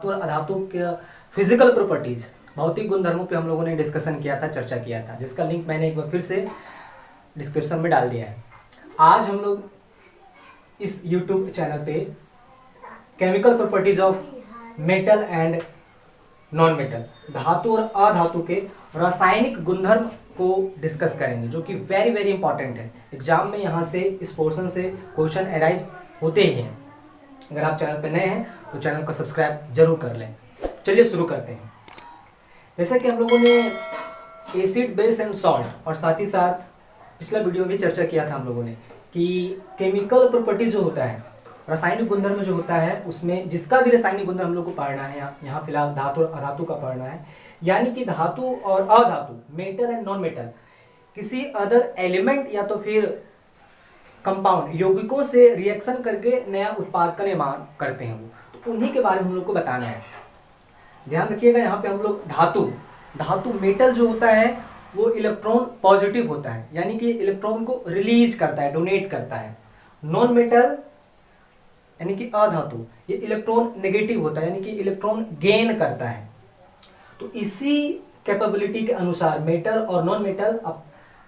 और अधातु के physical properties, भौतिक गुणधर्मों पे हम लोगों ने डिस्कशन किया था, चर्चा किया था, जिसका लिंक मैंने एक बार फिर से डिस्क्रिप्शन में डाल दिया है। आज हम लोग इस YouTube चैनल पे chemical properties of metal and non metal, धातु और अधातु के रासायनिक गुणधर्म को डिस्कस करेंगे, जो कि वेरी वेरी इंपॉर्टेंट है। एग्जाम में यहाँ से इस पोर्शन से क्वेश्चन अराइज होते ही हैं। अगर आप चैनल पर नए हैं तो चैनल को सब्सक्राइब जरूर कर लें। चलिए शुरू करते हैं। जैसे कि हम लोगों ने एसिड, बेस एंड सॉल्ट और साथ ही साथ पिछला वीडियो में भी चर्चा किया था हम लोगों ने कि केमिकल प्रॉपर्टी जो होता है, रासायनिक गुणधर्म जो होता है, उसमें जिसका भी रासायनिक गुणधर्म हम लोग को पढ़ना है, यहाँ फिलहाल धातु और अधातु का पढ़ना है। यानी कि धातु और अधातु, मेटल एंड नॉन मेटल, किसी अदर एलिमेंट या तो फिर कंपाउंड, यौगिकों से रिएक्शन करके नया उत्पाद का निर्माण करते हैं वो, तो उन्हीं के बारे में हम लोग को बताना है। ध्यान रखिएगा, यहाँ पे हम लोग धातु मेटल जो होता है वो इलेक्ट्रॉन पॉजिटिव होता है, यानी कि इलेक्ट्रॉन को रिलीज करता है, डोनेट करता है। नॉन मेटल यानी कि अधातु, ये इलेक्ट्रॉन नेगेटिव होता है, यानी कि इलेक्ट्रॉन गेन करता है। तो इसी कैपेबिलिटी के अनुसार मेटल और नॉन मेटल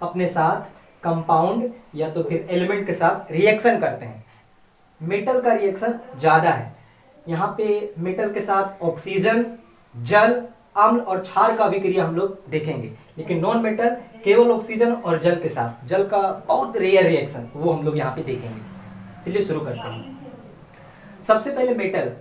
अपने साथ कंपाउंड या तो फिर एलिमेंट के साथ रिएक्शन करते हैं। मेटल का रिएक्शन ज़्यादा है, यहाँ पे मेटल के साथ ऑक्सीजन, जल, अम्ल और क्षार का अभिक्रिया हम लोग देखेंगे। लेकिन नॉन मेटल केवल ऑक्सीजन और जल के साथ, जल का बहुत रेयर रिएक्शन, वो हम लोग यहाँ पे देखेंगे। चलिए शुरू करते हैं। सबसे पहले मेटल,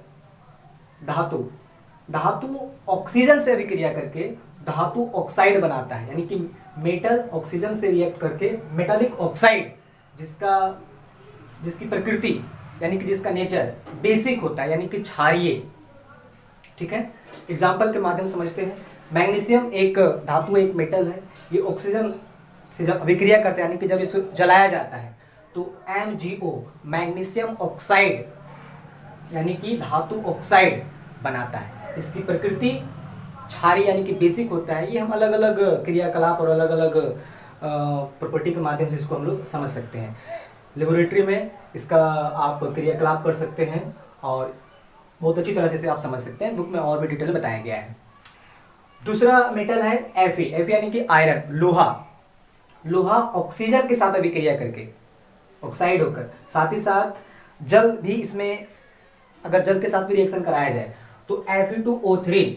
धातु ऑक्सीजन से अभिक्रिया करके धातु ऑक्साइड बनाता है, यानी कि मेटल ऑक्सीजन से रिएक्ट करके मेटालिक ऑक्साइड, जिसकी प्रकृति यानी कि जिसका नेचर बेसिक होता है, यानी कि क्षारीय। ठीक है, एग्जाम्पल के माध्यम से समझते हैं। मैग्नीशियम एक धातु, एक मेटल है, ये ऑक्सीजन से जब अभिक्रिया करता है, यानी कि जब इसको जलाया जाता है तो MgO, मैग्नीशियम ऑक्साइड, यानी कि धातु ऑक्साइड बनाता है। इसकी प्रकृति क्षारीय यानी कि बेसिक होता है। ये हम अलग अलग क्रियाकलाप और अलग अलग प्रॉपर्टी के माध्यम से इसको हम लोग समझ सकते हैं। लेबोरेटरी में इसका आप क्रियाकलाप कर सकते हैं और बहुत अच्छी तरह से इसे आप समझ सकते हैं। बुक में और भी डिटेल बताया गया है। दूसरा मेटल है Fe यानी कि आयरन, लोहा ऑक्सीजन के साथ अभिक्रिया करके ऑक्साइड होकर, साथ ही साथ जल भी इसमें, अगर जल के साथ भी रिएक्शन कराया जाए तो Fe2O3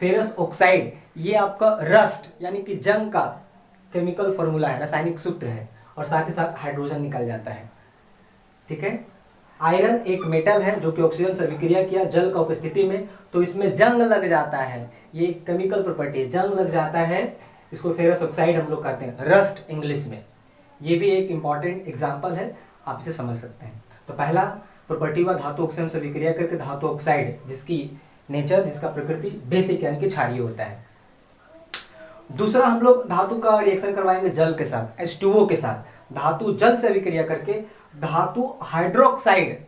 फेरस ऑक्साइड, ये आपका रस्ट यानी कि जंग का केमिकल फॉर्मूला है, रासायनिक सूत्र है, और साथ ही साथ हाइड्रोजन निकल जाता है। ठीक है, आयरन एक मेटल है जो कि ऑक्सीजन से अभिक्रिया किया जल का उपस्थिति में, तो इसमें जंग लग जाता है। ये केमिकल प्रॉपर्टी है, जंग लग जाता है, इसको फेरस ऑक्साइड हम लोग कहते हैं, रस्ट इंग्लिश में। ये भी एक इंपॉर्टेंट एग्जाम्पल है, आप इसे समझ सकते हैं। तो पहला प्रॉपर्टी हुआ धातु ऑक्सीजन से अभिक्रिया करके धातु ऑक्साइड, जिसकी नेचर, जिसका प्रकृति बेसिक यानी कि क्षारीय होता है। दूसरा, हम लोग धातु का रिएक्शन करवाएंगे जल के साथ, H2O के साथ। धातु जल से अभिक्रिया करके धातु हाइड्रोक्साइड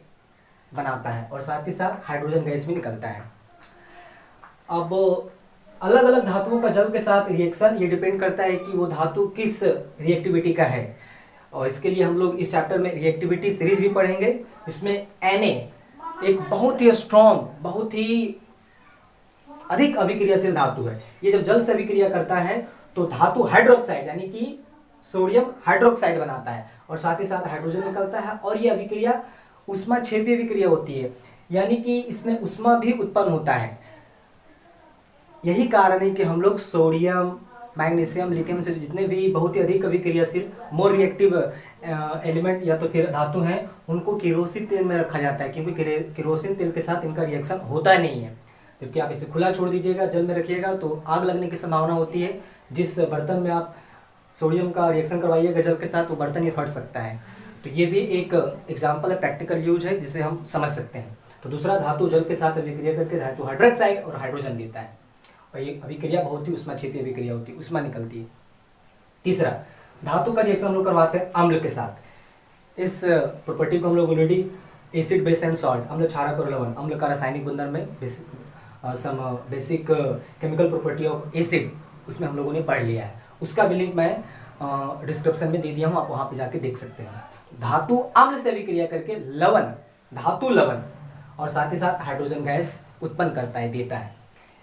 बनाता है और साथ ही साथ हाइड्रोजन गैस भी निकलता है। अब अलग अलग धातुओं का जल के साथ रिएक्शन, ये डिपेंड करता है कि वो धातु किस रिएक्टिविटी का है, और इसके लिए हम लोग इस चैप्टर में रिएक्टिविटी सीरीज भी पढ़ेंगे। इसमें Na एक बहुत ही स्ट्रॉन्ग, बहुत ही अधिक अभिक्रियाशील धातु है। ये जब जल से अभिक्रिया करता है तो धातु हाइड्रोक्साइड यानी कि सोडियम हाइड्रोक्साइड बनाता है और साथ ही साथ हाइड्रोजन निकलता है, और ये अभिक्रिया उष्मा क्षेपी अभिक्रिया होती है, यानी कि इसमें उष्मा भी उत्पन्न होता है। यही कारण है कि हम लोग सोडियम, मैग्नीशियम, लिथियम से जितने भी बहुत ही अधिक अभिक्रियाशील मोर रिएक्टिव एलिमेंट या तो फिर धातु हैं, उनको केरोसिन तेल में रखा जाता है, क्योंकि केरोसिन तेल के साथ इनका रिएक्शन होता नहीं है। जबकि आप इसे खुला छोड़ दीजिएगा, जल में रखिएगा तो आग लगने की संभावना होती है। जिस बर्तन में आप सोडियम का रिएक्शन करवाइएगा जल के साथ, वो बर्तन ही फट सकता है। तो ये भी एक एग्जाम्पल है, प्रैक्टिकल यूज है, जिसे हम समझ सकते हैं। तो दूसरा, धातु जल के साथ अभिक्रिया करके धातु हाइड्रोक्साइड और हाइड्रोजन देता है, और ये अभिक्रिया बहुत ही उष्मा क्षेपी अभिक्रिया होती है, उष्मा निकलती है। तीसरा, धातु का रिएक्शन हम लोग करवाते हैं अम्ल के साथ। इस प्रॉपर्टी को हम लोग already acid, base and salt, अम्ल, क्षारक और लवण, अम्ल का रासायनिक गुणधर्म में basic chemical property of acid, उसमें हम लोगों ने पढ़ लिया है। उसका भी लिंक मैं डिस्क्रिप्शन में दे दिया हूँ, आप वहाँ पे जाके देख सकते हैं। धातु अम्ल से अभिक्रिया करके लवण, धातु लवण और साथ ही साथ हाइड्रोजन गैस उत्पन्न करता है, देता है।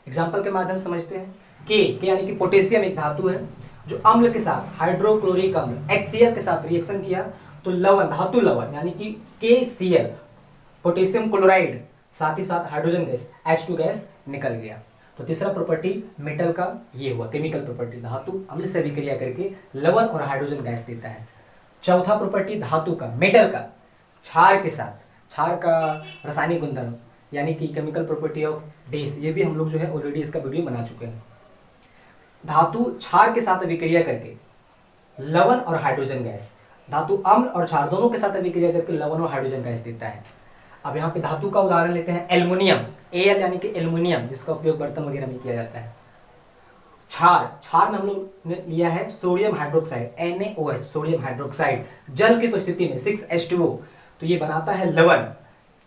एग्जाम्पल के माध्यम से समझते हैं। के यानी कि पोटेशियम एक धातु है जो अम्ल के साथ हाइड्रोक्लोरिक अम्ल HCl के साथ रिएक्शन किया तो लवण, धातु लवण यानी कि KCl पोटेशियम क्लोराइड, साथ ही साथ हाइड्रोजन गैस H2 गैस निकल गया। तो तीसरा प्रॉपर्टी मेटल का ये हुआ, केमिकल प्रॉपर्टी, धातु अम्ल से अभिक्रिया करके लवण और हाइड्रोजन गैस देता है। चौथा प्रॉपर्टी धातु का, मेटल का, क्षार के साथ, क्षार का रासायनिक गुणधर्म यानी कि केमिकल प्रॉपर्टी ऑफ बेस, ये भी हम लोग जो है ऑलरेडी इसका वीडियो बना चुके हैं। धातु क्षार के साथ अभिक्रिया करके लवण और हाइड्रोजन गैस, धातु अम्ल और क्षार दोनों के साथ अभिक्रिया करके लवण और हाइड्रोजन गैस देता है। अब यहाँ पे धातु का उदाहरण लेते हैं एल्युमिनियम, Al यानी कि एल्युमिनियम, जिसका उपयोग बर्तन वगैरह में किया जाता है। क्षार में हम लोग ने लिया है sodium hydroxide NaOH, sodium hydroxide, जल की उपस्थिति में 6H2O, तो ये बनाता है लवण,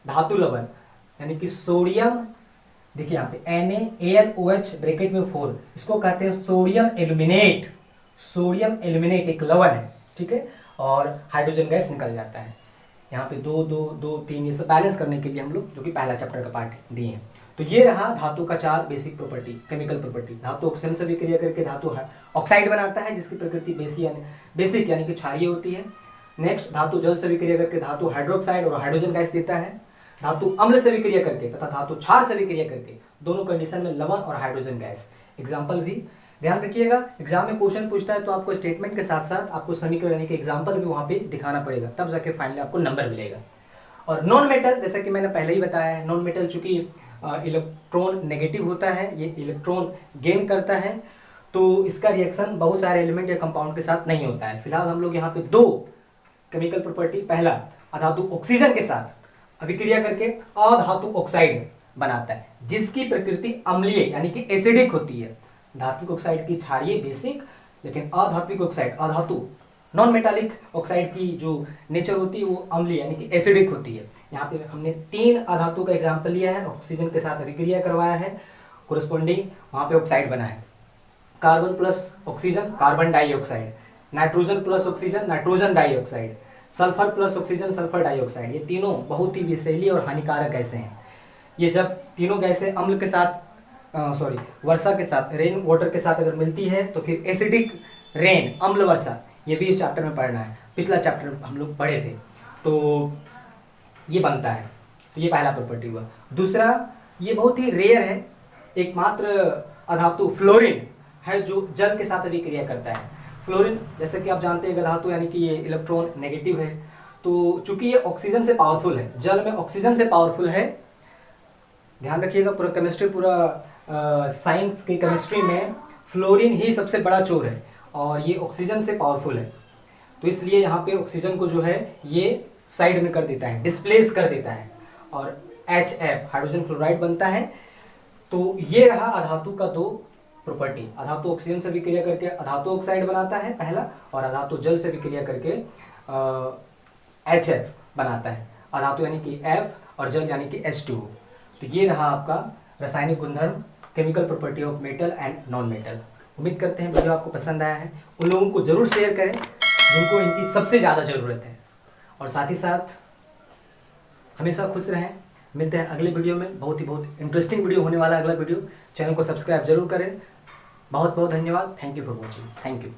धातु लवण यानी कि सोडियम, देखिए यहाँ पे NaAlOH ब्रैकेट में 4, इसको कहते हैं सोडियम एल्यूमिनेट। सोडियम एल्यूमिनेट एक लवण है, ठीक है, और हाइड्रोजन गैस निकल जाता है। यहाँ पे 2 2 2 3 ये सब बैलेंस करने के लिए हम लोग जो कि पहला चैप्टर का पार्ट दिए हैं। तो ये रहा धातु का 4 बेसिक प्रॉपर्टी, केमिकल प्रॉपर्टी। धातु ऑक्सीजन से विक्रिया करके धातु ऑक्साइड बनाता है जिसकी प्रकृति बेसिक यानी कि क्षारीय होती है। नेक्स्ट, धातु जल से विक्रिया करके धातु हाइड्रोक्साइड और हाइड्रोजन गैस देता है। धातु अम्ल से विक्रिया करके तथा धातु क्षार से विक्रिया करके दोनों कंडीशन में लवण और हाइड्रोजन गैस। एग्जाम्पल भी ध्यान रखिएगा, एग्जाम में क्वेश्चन पूछता है तो आपको स्टेटमेंट के साथ साथ आपको समीकरण यानी कि एग्जाम्पल भी वहां पे दिखाना पड़ेगा, तब जाके फाइनली आपको नंबर मिलेगा। और नॉन मेटल, जैसे कि मैंने पहले ही बताया है, नॉन मेटल चूंकि इलेक्ट्रॉन नेगेटिव होता है, ये इलेक्ट्रॉन गेन करता है, तो इसका रिएक्शन बहुत सारे एलिमेंट या कंपाउंड के साथ नहीं होता है। फिलहाल हम लोग यहाँ पे 2 केमिकल प्रॉपर्टी, पहला अधातु ऑक्सीजन के साथ अभिक्रिया करके अधातु ऑक्साइड बनाता है जिसकी प्रकृति अम्लीय यानी कि एसिडिक होती है। धात्विक ऑक्साइड की क्षारीय बेसिक, लेकिन अधात्विक ऑक्साइड, अधातु नॉन मेटालिक ऑक्साइड की जो नेचर होती है वो अम्लीय यानी कि एसिडिक होती है। यहाँ पे हमने 3 अधातु का एग्जाम्पल लिया है, ऑक्सीजन के साथ अभिक्रिया करवाया है, कोरस्पॉन्डिंग वहाँ पे ऑक्साइड बना है। Carbon plus oxygen carbon dioxide, nitrogen plus oxygen nitrogen dioxide, sulphur plus oxygen sulphur dioxide, ये तीनों बहुत ही विषैली और हानिकारक गैसें हैं। ये जब तीनों गैसें अम्ल के साथ वर्षा के साथ, रेन वाटर के साथ अगर मिलती है तो फिर एसिडिक रेन, अम्ल वर्षा, ये भी इस चैप्टर में पढ़ना है, पिछला चैप्टर हम लोग पढ़े थे, तो ये बनता है। तो ये पहला प्रॉपर्टी हुआ। दूसरा, ये बहुत ही रेयर है, एकमात्र अधातु फ्लोरीन है जो जल के साथ अभिक्रिया करता है। फ्लोरीन जैसे कि आप जानते हैं धातु यानी कि ये इलेक्ट्रॉन नेगेटिव है, तो चूंकि ये ऑक्सीजन से पावरफुल है, जल में ऑक्सीजन से पावरफुल है। ध्यान रखिएगा, पूरा केमिस्ट्री, पूरा साइंस के केमिस्ट्री में फ्लोरीन ही सबसे बड़ा चोर है और ये ऑक्सीजन से पावरफुल है, तो इसलिए यहाँ पे ऑक्सीजन को जो है ये साइड में कर देता है, डिस्प्लेस कर देता है, और HF हाइड्रोजन फ्लोराइड बनता है। तो ये रहा अधातु का 2 प्रॉपर्टी। अधातु ऑक्सीजन से विक्रिया करके अधातु ऑक्साइड बनाता है पहला, और अधातु जल से विक्रिया करके HF बनाता है। अधातु यानी कि F और जल यानी कि H2O। तो ये रहा आपका रासायनिक गुणधर्म, chemical property of metal and non metal. उम्मीद करते हैं वीडियो आपको पसंद आया है। उन लोगों को जरूर शेयर करें जिनको इनकी सबसे ज़्यादा ज़रूरत है, और साथ ही साथ हमेशा खुश रहें। मिलते हैं अगले वीडियो में, बहुत इंटरेस्टिंग वीडियो होने वाला है अगला वीडियो। चैनल को सब्सक्राइब जरूर करें। बहुत बहुत धन्यवाद। Thank you for watching. Thank you.